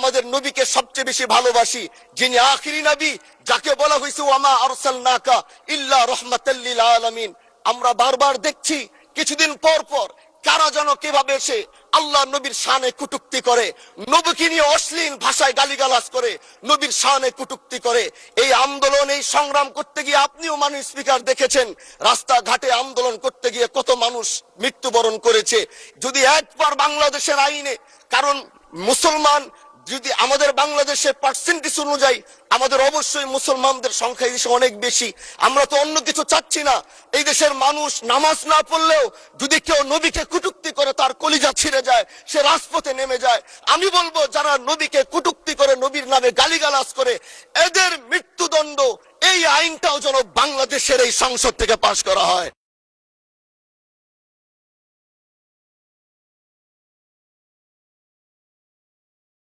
আমাদের নবীকে সবচেয়ে বেশি ভালোবাসি, যিনি আখিরি নবী, যাকে বলা হয়েছে ওয়ামা আরসালনাকা ইল্লা রাহমাতাল লিল আলামিন। আমরা বারবার দেখছি কিছুদিন পর পর কারা যেন কিভাবে এসে আল্লাহ নবীর শানে কটূক্তি করে, নবীকে নিয়ে অশ্লীল ভাষায় গালিগালাজ করে, নবীর শানে কটূক্তি করে। এই আন্দোলন, এই সংগ্রাম করতে গিয়ে আপনিও মানুষ স্পিকার দেখেছেন, রাস্তাঘাটে আন্দোলন করতে গিয়ে কত মানুষ মৃত্যুবরণ করেছে। যদি একবার বাংলাদেশের আইনে, কারণ মুসলমান যদি আমাদের বাংলাদেশের পার্সেন্টেজ অনুযায়ী আমাদের অবশ্যই মুসলমানদের সংখ্যা এই দেশে অনেক বেশি। আমরা তো অন্য কিছু চাচ্ছি না। এই দেশের মানুষ নামাজ না পড়লেও যদি কেউ নবীকে কটূক্তি করে তার কলিজা ছিঁড়ে যায়, সে রাজপথে নেমে যায়। আমি বলবো যারা নবীকে কটূক্তি করে, নবীর নামে গালিগালাজ করে, এদের মৃত্যুদণ্ড, এই আইনটাও যেন বাংলাদেশের এই সংসদ থেকে পাশ করা হয়।